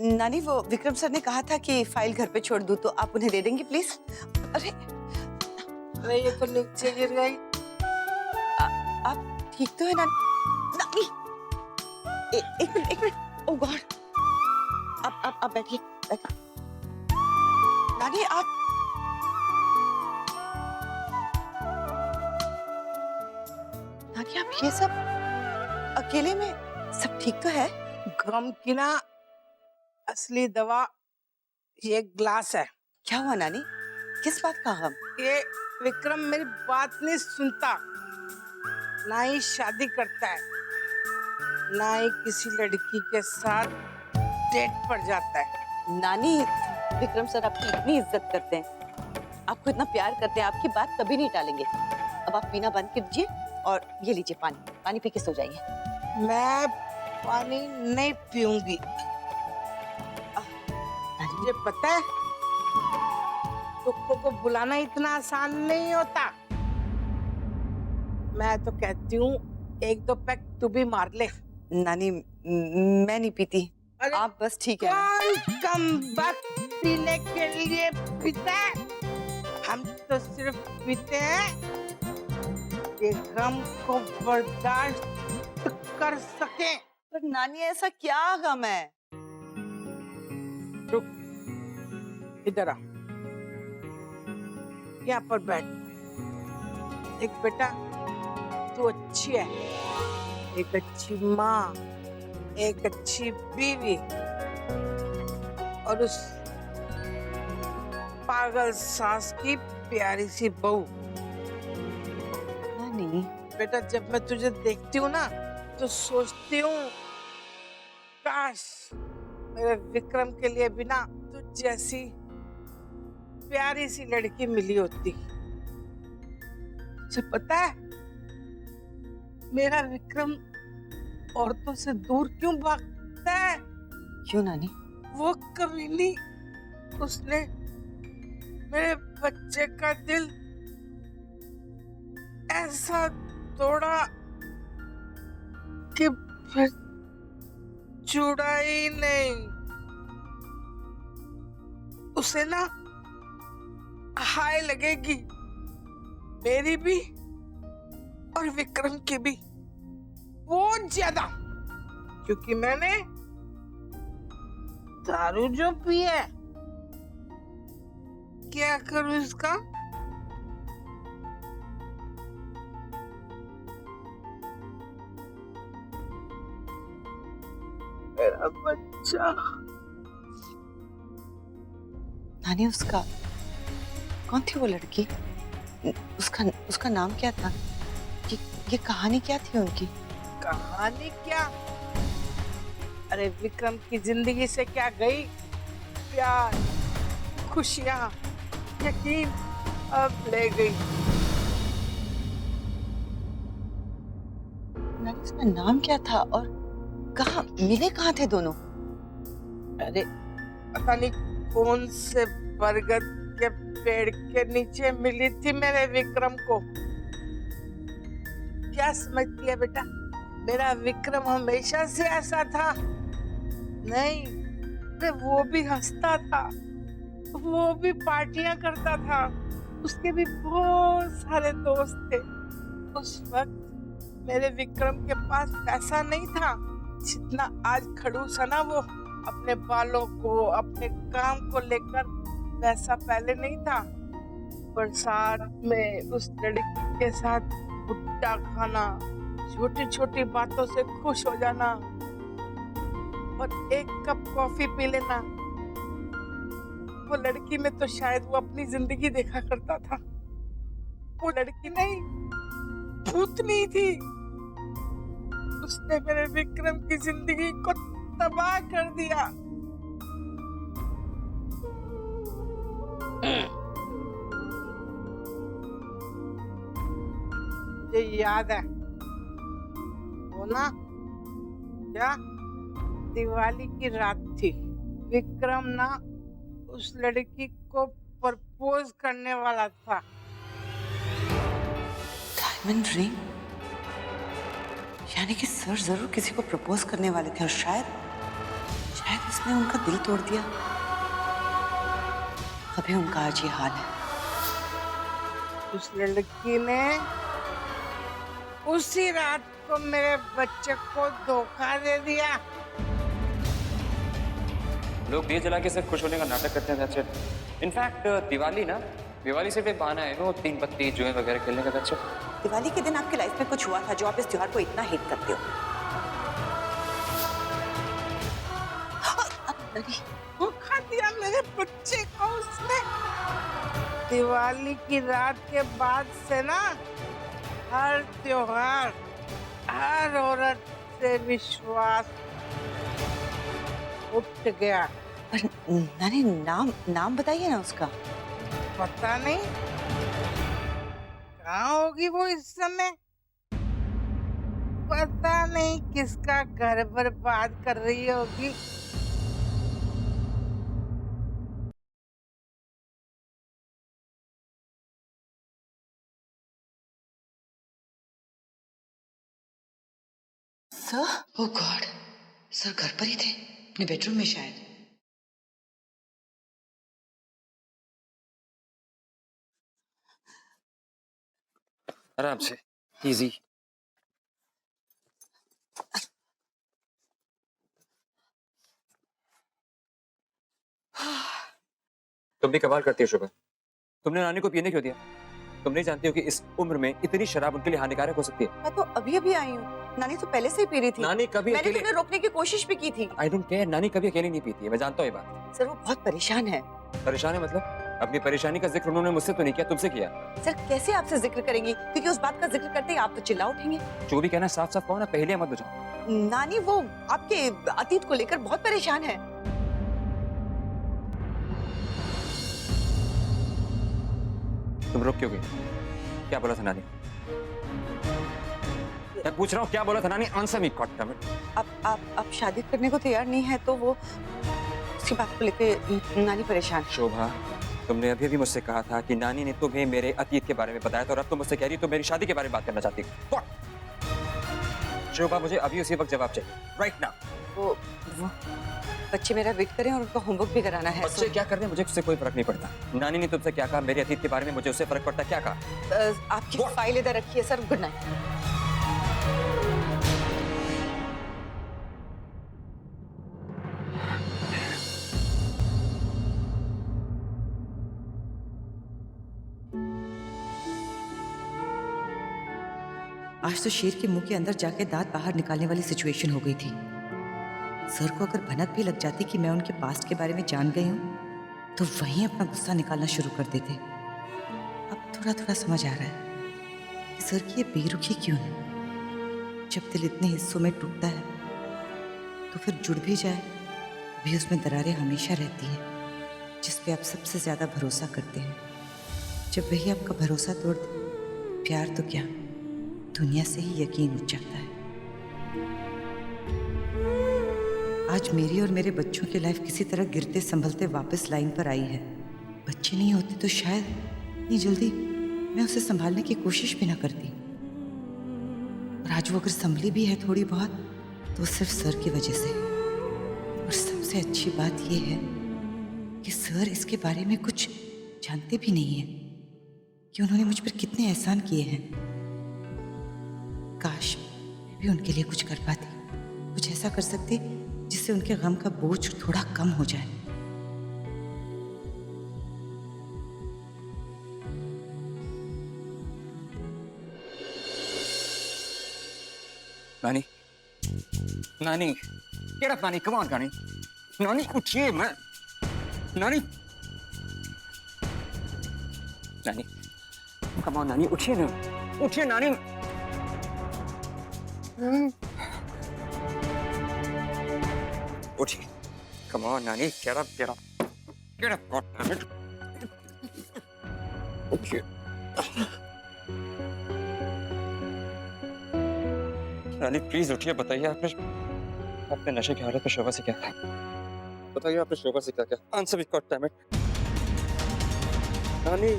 नानी वो विक्रम सर ने कहा था कि फाइल घर पे छोड़ दूं, तो आप उन्हें दे देंगी प्लीज? अरे ये तो नीचे गिर गई। आप ठीक तो है नानी? नानी एक मिनट। ओह गॉड, आप बैठिए। नानी आप ये सब अकेले में सब ठीक तो है? गम की ना असली दवा ये ग्लास है। क्या हुआ नानी, किस बात का गम? ये विक्रम मेरी बात नहीं सुनता, ना ही शादी करता है, ना ही किसी लड़की के साथ डेट पर जाता है। नानी विक्रम सर आपकी इतनी इज्जत करते हैं, आपको इतना प्यार करते हैं, आपकी बात कभी नहीं टालेंगे। अब आप पीना बंद कीजिए और ये लीजिए पानी पी के सो जाइए। मैं पानी नहीं पीऊंगी। मुझे पता है दुखों को बुलाना इतना आसान नहीं होता। मैं तो कहती हूँ एक दो पैक तू भी मार ले। नानी मैं नहीं पीती, आप बस ठीक है। कौन कम वक्त पीने के लिए पीता है? हम तो सिर्फ पीते हैं ये गम को बर्दाश्त कर सके। पर नानी ऐसा क्या गम है? रुक, इधर आ, यहाँ पर बैठ। देख बेटा, तू अच्छी है, एक अच्छी माँ, एक अच्छी बीवी, और उस पागल सास की प्यारी सी बहू। नानी बेटा जब मैं तुझे देखती हूँ ना तो सोचती हूँ काश मेरे विक्रम के लिए भी ना तुझ जैसी प्यारी सी लड़की मिली होती। तुझे पता है मेरा विक्रम औरतों से दूर क्यों भागता है? क्यों नानी? वो कभी नहीं, उसने मेरे बच्चे का दिल ऐसा तोड़ा कि फिर जुड़ा ही नहीं। उसे ना हाय लगेगी मेरी भी और विक्रम की भी, बहुत ज्यादा, क्योंकि मैंने दारू जो पी है। क्या करूं इसका? मेरा बच्चा। नानी उसका कौन थी वो लड़की? उसका नाम क्या था? ये कहानी क्या थी उनकी? कहानी क्या? अरे विक्रम की जिंदगी से क्या गई? प्यार, खुशियां, यकीन अब ले गई। नानी उसका नाम क्या था और कहाँ मिले, कहाँ थे दोनों? अरे पता नहीं कौन से बरगद के पेड़ के नीचे मिली थी मेरे विक्रम को। क्या समझती है बेटा, मेरा विक्रम हमेशा से ऐसा था? नहीं, अरे वो भी हंसता था, वो भी पार्टियां करता था, उसके भी बहुत सारे दोस्त थे। उस वक्त मेरे विक्रम के पास पैसा नहीं था जितना आज खड़ूस है ना वो अपने बालों को, अपने काम को लेकर। वैसा पहले नहीं था। बरसात में उस लड़की के साथ भुट्टा खाना, छोटी छोटी बातों से खुश हो जाना और एक कप कॉफी पी लेना। वो लड़की में तो शायद वो अपनी जिंदगी देखा करता था। वो लड़की नहीं, भूतनी थी। उसने मेरे विक्रम की जिंदगी को तबाह कर दिया। मुझे याद है वो ना, क्या दिवाली की रात थी, विक्रम ना उस लड़की को प्रपोज करने वाला था। डायमंड रिंग, यानी कि सर जरूर किसी को प्रपोज करने वाले थे और शायद शायद इसने उनका दिल तोड़ दिया, अभी उनका आज ये हाल है। उस लड़की ने उसी रात को मेरे बच्चे को धोखा दे दिया। लोग दिए जला के सिर्फ खुश होने का नाटक करते हैं, that's it. इनफैक्ट दिवाली सिर्फ एक बहाना है, वो 3 पत्ती जुए वगैरह खेलने का, that's it. दिवाली के दिन आपकी लाइफ में कुछ हुआ था जो आप इस त्योहार को इतना हेट करते हो? धोखा दिया मेरे बच्चे को उसने। दिवाली की रात के बाद से ना हर त्योहार, हर औरत से विश्वास उठ गया। पर नानी नाम बताइए ना उसका। पता नहीं कहाँ होगी वो इस समय, पता नहीं किसका घर बर्बाद कर रही होगी। सर, ओह गॉड, सर घर पर ही थे, अपने बेडरूम में शायद। आराम से, इजी। तुम भी कमाल करती हो शुभा, तुमने नानी को पीने क्यों दिया? तुम नहीं जानती हो कि इस उम्र में इतनी शराब उनके लिए हानिकारक हो सकती है? मैं तो अभी आई हूँ, नानी तो पहले से ही पी रही थी। नानी कभी मैंने अकेले... उन्हें रोकने की कोशिश भी की थी। आई डोंट केयर, नानी कभी अकेली नहीं पीती है, मैं जानता हूँ ये बात। सर वो बहुत परेशान है। परेशान है मतलब? अपनी परेशानी का जिक्र उन्होंने मुझसे तो नहीं किया, तुमसे किया। सर कैसे आपसे जिक्र करेंगी, क्योंकि उस बात का जिक्र करते ही आप तो चिल्ला उठेंगे। जो भी कहना साफ साफ कहो ना, पहले मत बुझाओ। नानी वो आपके अतीत को लेकर बहुत परेशान है। तुम रुक क्यों गई? क्या बोला था नानी? मैं पूछ रहा हूँ क्या बोला था नानी? Answer me god damn it. आप शादी करने को तैयार नहीं है तो वो उसकी बात को लेकर नानी परेशान। शोभा, तुमने अभी मुझसे कहा था कि नानी ने तुम्हें मेरे अतीत के बारे में बताया था और अब तुम मुझसे कह रही हो तो मेरी शादी के बारे में बात करना चाहती हो। शोभा, मुझे अभी उसी वक्त जवाब चाहिए, राइट नाउ। वो बच्चे मेरा वेट करें और उनका होमवर्क भी कराना है। बच्चे क्या कर रहे हैं मुझे उससे कोई फर्क नहीं पड़ता। नानी ने तुमसे क्या कहा मेरे अतीत के बारे में, मुझे उससे फर्क पड़ता क्या कहा? आपकी फाइल इधर रखिए सर, गुड नाइट। आज तो शेर के मुंह के अंदर जाके दांत बाहर निकालने वाली सिचुएशन हो गई थी। सर को अगर भनक भी लग जाती कि मैं उनके पास्ट के बारे में जान गई हूँ तो वहीं अपना गुस्सा निकालना शुरू कर देते। अब थोड़ा थोड़ा समझ आ रहा है कि सर की ये बेरुखी क्यों है। जब दिल इतने हिस्सों में टूटता है तो फिर जुड़ भी जाए भी उसमें दरारें हमेशा रहती हैं, जिस पे आप सबसे ज्यादा भरोसा करते हैं। जब वही आपका भरोसा तोड़ दे, प्यार तो क्या दुनिया से ही यकीन उठ जाता है। आज मेरी और मेरे बच्चों की लाइफ किसी तरह गिरते संभलते वापस लाइन पर आई है। बच्चे नहीं होते तो शायद इतनी जल्दी मैं उसे संभालने की कोशिश भी ना करती। और आज वो अगर संभली भी है थोड़ी बहुत तो सिर्फ सर की वजह से। और सबसे अच्छी बात यह है कि सर इसके बारे में कुछ जानते भी नहीं है कि उन्होंने मुझ पर कितने एहसान किए हैं। काश मैं भी उनके लिए कुछ कर पाती, कुछ ऐसा कर सकती जिससे उनके गम का बोझ थोड़ा कम हो जाए। नानी, नानी, get up, नानी, come on, नानी, नानी उठिए, मैं, नानी, नानी, come on, नानी उठिए ना, उठिए नानी। उठिए, come on, नानी, get up, get up, get up, God damn it, उठिए। नानी प्लीज उठिए, बताइए आपने नशे की हालत में शोभा से क्या कहा? बताइए आपने शोभा से क्या कहा? Answer me god damn it. नानी,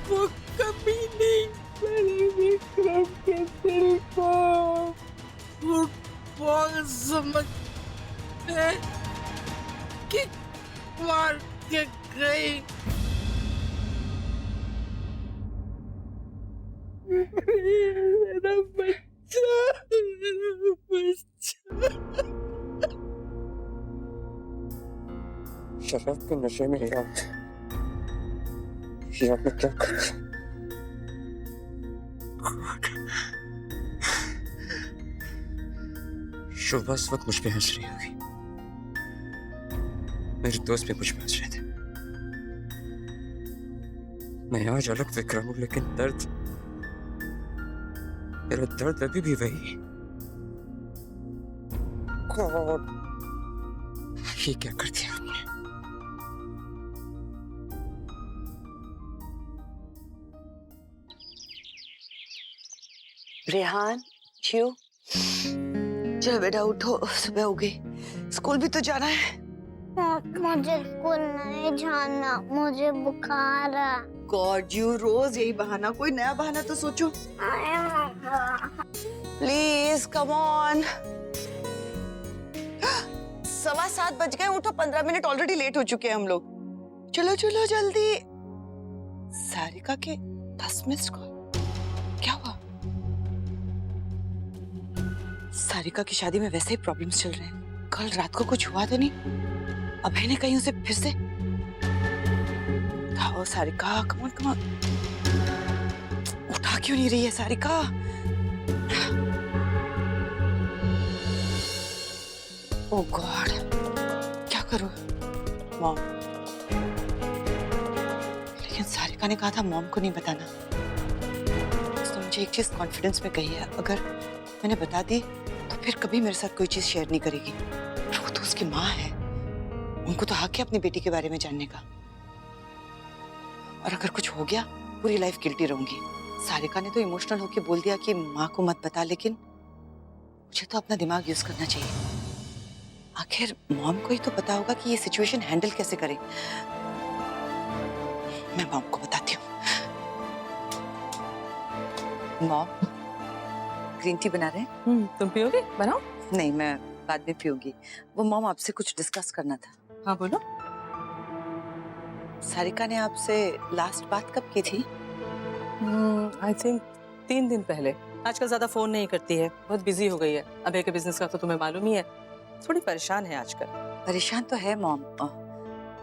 वो कभी नहीं करेगी विक्रम के दिल को। बोल समझते कि मार के गई। मेरा बच्चा, मेरा बच्चा। शराब के नशे में याद में क्या कर रही? शोभा इस वक्त मुझ पे हंस रही होगी। मेरे दोस्त भी मुझ पे हंस रहे थे। मैं आज अलग विक्रम हूं, लेकिन दर्द, मेरा दर्द अभी भी वही। गॉड, ये क्या कर दिया आपने? रेहान, शिव, चलो बेटा उठो, सुबह हो गई, स्कूल भी तो जाना है। मुझे स्कूल नहीं जाना, मुझे बुखार है। गॉड, यू रोज यही बहाना, कोई नया बहाना तो सोचो। Please come on. 7:15 बज गए, उठो, 15 मिनट ऑलरेडी लेट हो चुके हैं हम लोग। चलो चलो जल्दी। सारिका के 10 मिस्ड कॉल, क्या हुआ? सारिका की शादी में वैसे ही प्रॉब्लम्स चल रहे हैं। कल रात को कुछ हुआ तो नहीं? अभय ने कहीं उसे फिर से? उठाओ Sarika, come on come on. उठा क्यों नहीं रही है सारिका? ओह गॉड, क्या करूं? मॉम, लेकिन सारिका ने कहा था मॉम को नहीं बताना। तो मुझे एक चीज कॉन्फिडेंस में कही है, अगर मैंने बता दी तो फिर कभी मेरे साथ कोई चीज शेयर नहीं करेगी। वो तो उसकी माँ है, उनको तो हक है अपनी बेटी के बारे में जानने का। और अगर कुछ हो गया पूरी लाइफ गिल्टी रहूंगी। सारिका ने तो इमोशनल होके बोल दिया कि माँ को मत बता, लेकिन मुझे तो अपना दिमाग यूज करना चाहिए। आखिर मॉम को ही तो पता होगा कि ये सिचुएशन हैंडल कैसे करें। मैं मॉम को बताती हूँ। मॉम, ग्रीन टी बना रहे हैं? तुम पियोगे? बनाओ। नहीं, मैं बाद में पीऊंगी। वो मॉम आपसे कुछ डिस्कस करना था। हाँ बोलो। सारिका ने आपसे लास्ट बात कब की थी? आई थिंक 3 दिन पहले। आजकल ज्यादा फोन नहीं करती है, बहुत बिजी हो गई है। अभय के बिजनेस का तो तुम्हें मालूम ही है, थोड़ी परेशान है आजकल। परेशान तो है मॉम,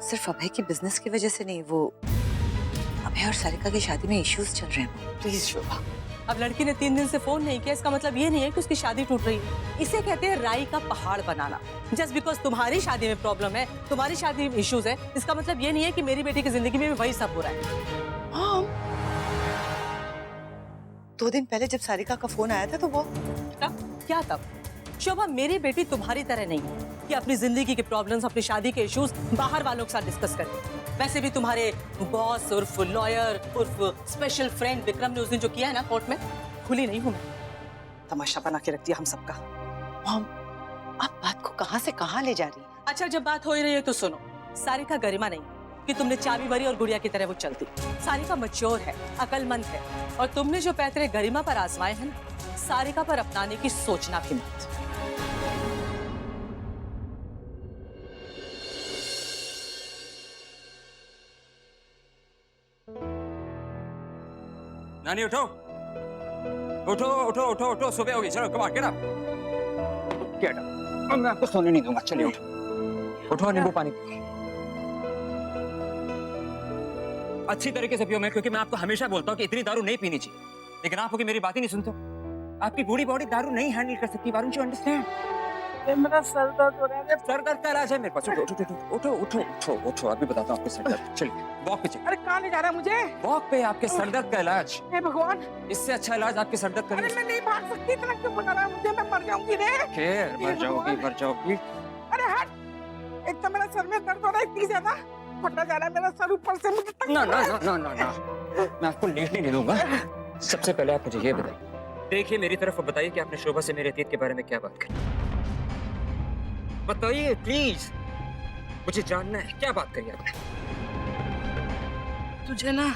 सिर्फ अभय की बिजनेस की वजह से नहीं, वो अभय और सारिका की शादी में इश्यूज चल रहे हैं। प्लीज शोभा, अब लड़की ने 3 दिन से फोन नहीं किया, इसका मतलब ये नहीं है कि उसकी शादी टूट रही है। इसे कहते हैं राई का पहाड़ बनाना। जस्ट बिकॉज तुम्हारी शादी में प्रॉब्लम है, तुम्हारी शादी में इश्यूज है, इसका मतलब ये नहीं है कि मेरी बेटी की जिंदगी में भी वही सब हो रहा है। हाँ, 2 दिन पहले जब सारिका का फोन आया था तो वो तब क्या तब? शोभा, मेरी बेटी तुम्हारी तरह नहीं है कि अपनी जिंदगी के प्रॉब्लम्स, अपनी शादी के इश्यूज बाहर वालों के साथ डिस्कस करे। वैसे भी तुम्हारे बॉस उर्फ लॉयर उर्फ स्पेशल फ्रेंड विक्रम ने उस दिन जो किया है ना कोर्ट में, खुली नहीं हूं मैं। तमाशा बना के रख दिया हम सबका। मॉम, आप बात को कहां से कहां ले जा रही हैं? अच्छा, जब बात हो ही रही है तो सुनो। सारिका गरिमा नहीं कि तुमने चाबी भरी और गुड़िया की तरह वो चलती। सारिका मैच्योर है, अकलमंद है, और तुमने जो पैतरे गरिमा पर आजमाए हैं ना, सारिका पर अपनाने की सोचना भी मत। नानी उठो, उठो उठो उठो उठो, सुबह होगी, चलो come on, get up. Get up, मैं आपको सोने नहीं दूंगा, चलिए उठो उठो, नींबू पानी अच्छी तरीके से पियो। मैं, क्योंकि मैं आपको हमेशा बोलता हूँ कि इतनी दारू नहीं पीनी चाहिए, लेकिन आप हो कि मेरी बात ही नहीं सुनते। आपकी बूढ़ी बॉडी दारू नहीं हैंडल कर सकती। Why don't you understand? मेरा सर दर्द हो रहा है। सर दर्द का इलाज है मेरे पास। उठो उठो उठो उठो उठो उठो उठो, अभी बताता हूँ आपके सर दर्द। चलिए वॉक पे चलिए। अरे कहाँ ले जा रहा है मुझे? वॉक पे आपके सर दर्द का इलाज। हे भगवान, इससे अच्छा इलाज आपके सर दर्द का अरे नहीं। मैं नहीं भाग सकती, इतना क्यों बना रहा है मुझे? मैं मर जाऊंगी रे। खैर, मर जाओगी मर जाओगी। अरे हट, एक तो मेरा सर में दर्द हो रहा है इतनी ज्यादा, फटा जा रहा है मेरा सर ऊपर से, मुझे तक ना ना ना ना ना ना, मैं आपको लेटने नहीं दूंगा। सबसे पहले आप मुझे ये बताइए, देखिए मेरी तरफ, बताइए कि आपने शोभा से मेरे अतीत के बारे में क्या बात करी। बताइए प्लीज, मुझे जानना है क्या बात करी आपने। तुझे ना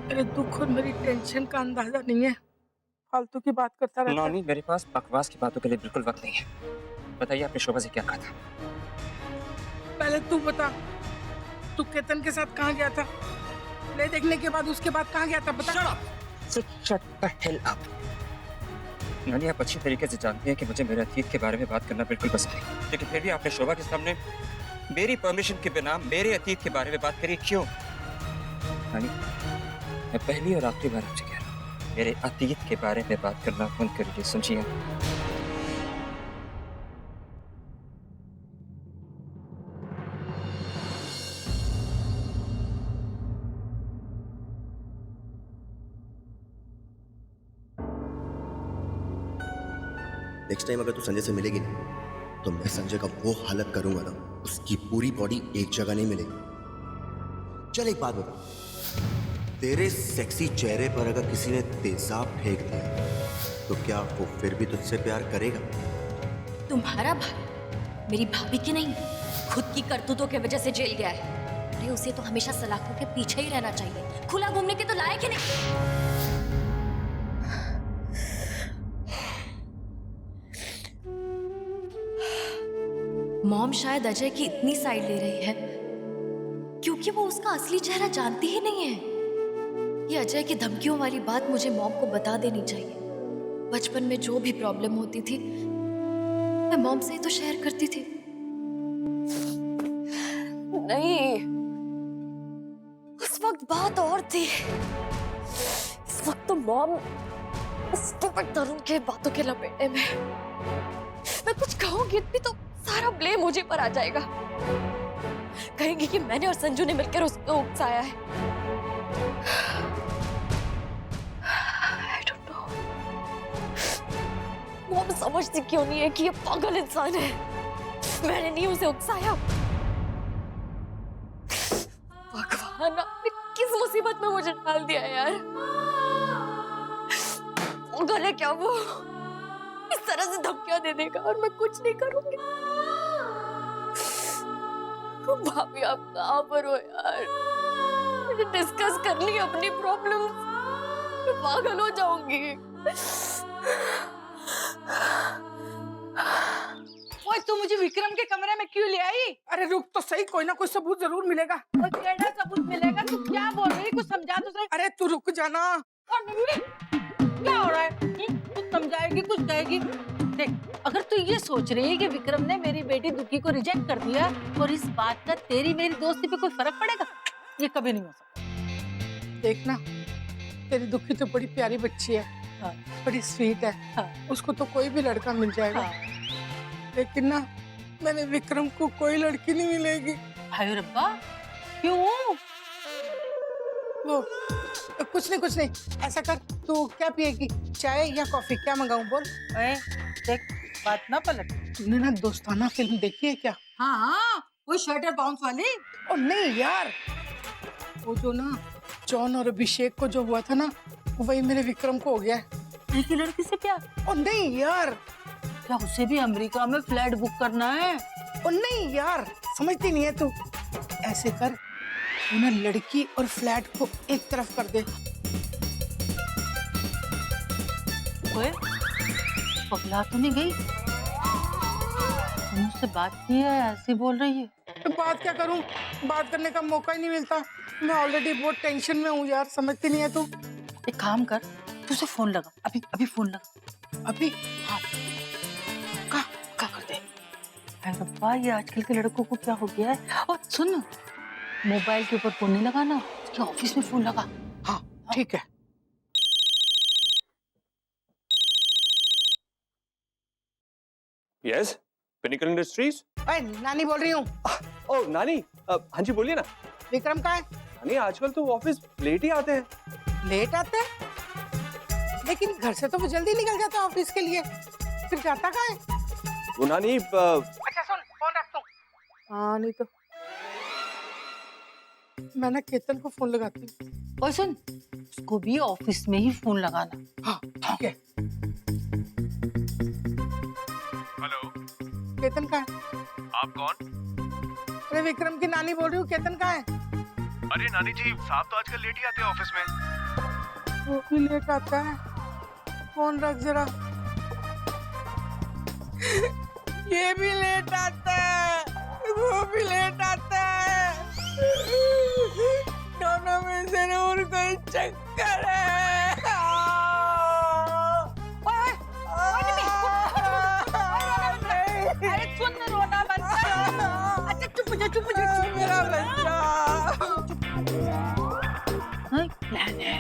मेरे दुख और मेरी टेंशन का अंदाजा नहीं है। फालतू की बात करता रहता है। नानी, मेरे पास बकवास की बातों के लिए बिल्कुल वक्त नहीं है। बताइए आपने शोभा से क्या कहा था? पहले तू बता, तू केतन के साथ कहाँ गया था? ले देखने के बाद उसके बाद कहाँ गया था बता। Shut the hell up. नानी, आप अच्छी तरीके से जानते हैं कि मुझे मेरे अतीत के बारे में बात करना बिल्कुल पसंद नहीं, लेकिन फिर भी आपने शोभा के सामने मेरी परमिशन के बिना मेरे अतीत के बारे में बात करी, क्यों? नानी, मैं पहली और आखिरी बार आपसे कह रहा हूँ, मेरे अतीत के बारे में बात करना बंद करिए, समझिए? नेक्स्ट टाइम अगर तू संजय से मिलेगी ना, तो मैं संजय का वो हालत करूंगा ना, उसकी पूरी बॉडी एक जगह नहीं मिलेगी। चल एक बात बता, तेरे सेक्सी चेहरे पर अगर किसी ने तेजाब फेंक दिया तो क्या वो फिर भी तुझसे प्यार करेगा? तुम्हारा भाई मेरी भाभी की नहीं, खुद की करतूतों की वजह से जेल गया है। अरे उसे तो हमेशा सलाखों के पीछे ही रहना चाहिए, खुला घूमने के तो लायक ही नहीं। मॉम शायद अजय की इतनी साइड ले रही है क्योंकि वो उसका असली चेहरा जानती ही नहीं है। ये अजय की धमकियों वाली बात मुझे मॉम को बता देनी चाहिए। बचपन में जो भी प्रॉब्लम होती थी मैं मॉम से ही तो शेयर करती थी। नहीं, उस वक्त बात और थी। इस वक्त तो मॉम स्टूपिड तरुण के बातों के लपेटे में। मैं कुछ कहूंगी भी तो सारा ब्लेम मुझे पर आ जाएगा। कहेंगे कि मैंने और संजू ने मिलकर उसको उकसाया है। I don't know। मॉम समझती क्यों नहीं है कि ये पागल इंसान है। मैंने नहीं उसे उकसाया। भगवान, आपने किस मुसीबत में मुझे डाल दिया यार। पागल है क्या वो? इस तरह से धमकियां दे देगा और मैं कुछ नहीं करूंगी। भाभी आप कहाँ पर हो यार? मुझे डिस्कस कर ली अपनी प्रॉब्लम्स। मैं पागल हो जाऊंगी। ओए, तू मुझे विक्रम के कमरे में क्यों ले आई? अरे रुक तो सही, कोई ना कोई सबूत जरूर मिलेगा। और केड़ा सबूत मिलेगा? तू क्या बोल रही है? कुछ समझा तो सही। अरे तू रुक जाना। और मम्मी, क्या हो रहा है? कुछ समझाएगी, कुछ कहेगी। देख, अगर तू ये सोच रही है कि विक्रम ने मेरी बेटी दुखी को रिजेक्ट कर दिया और इस बात का तेरी मेरी दोस्ती पे कोई फर्क पड़ेगा, ये कभी नहीं हो सकता। देखना, तेरी दुखी तो बड़ी प्यारी बच्ची है। हाँ। बड़ी स्वीट है। हाँ। उसको तो कोई भी लड़का मिल जाएगा। हाँ। लेकिन ना, मैंने विक्रम को कोई लड़की नहीं मिलेगी। हाय रब्बा, क्यों? वो कुछ नहीं। ऐसा कर, तू क्या पिएगी, चाय या कॉफी? क्या मंगाऊं बोल। ओए, देख, बात ना पलट। तुमने ना दोस्ताना फिल्म देखी है क्या? हाँ, वो शर्टर बाउंस वाली। ओ नहीं यार, वो जो ना जॉन और अभिषेक को जो हुआ था ना, वही मेरे विक्रम को हो गया है। एक ही लड़की से प्यार? ओ नहीं यार। क्या उसे भी अमेरिका में फ्लैट बुक करना है? ओ नहीं यार, समझती नहीं है तू। ऐसे कर, वो ना लड़की और फ्लैट को एक तरफ कर दे। ओए, पगला तो नहीं गई? मुझसे बात की है, ऐसे बोल रही है। तो बात क्या करूं? बात करने का मौका ही नहीं मिलता। मैं ऑलरेडी बहुत टेंशन में हूँ यार, समझती नहीं है तू। एक काम कर, तू उसे फोन लगा, अभी फोन लगा। अभी? हाँ, क्या कर दे? अरे रब्बा, ये आजकल के लड़कों को क्या हो गया है? और सुन, मोबाइल के ऊपर फोन नहीं लगाना, उसके ऑफिस में फोन लगा। हाँ ठीक है। Yes, pinnacle industries. अरे नानी बोल रही हूँ। ओ नानी, हाँ जी बोलिए ना। विक्रम कहाँ है? नानी आजकल तो ऑफिस लेट ही आते हैं। लेट आते हैं? लेकिन घर से तो वो जल्दी निकल जाता है ऑफिस के लिए, फिर जाता कहाँ है? वो नानी अच्छा सुन, फोन रखता हूँ। हाँ नहीं तो मैं ना केतन को फोन लगाती हूँ। और सुन, उसको भी ऑफिस में ही फोन लगाना। हाँ ठीक है। हेलो, केतन कहाँ है? आप कौन? अरे विक्रम की नानी बोल रही हूँ, केतन कहाँ है? अरे नानी जी, साहब तो आजकल लेट ही आते हैं ऑफिस में। वो भी लेट आता है। फोन रख जरा। ये भी लेट आता है, वो भी लेट आता है, दोनों में जरूर कोई चक्कर है। अरे सुन रोना बंद कर। अच्छा चुप हो जा, चुप हो जा, चुप मेरा बच्चा। प्लान है।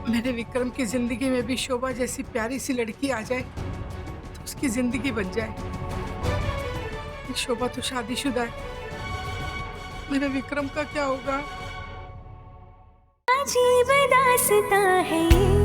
मेरे विक्रम की जिंदगी में भी शोभा जैसी प्यारी सी लड़की आ जाए तो उसकी जिंदगी बन जाए। शोभा तो शादीशुदा है, मेरे विक्रम का क्या होगा? अजीब दास्तां है ये।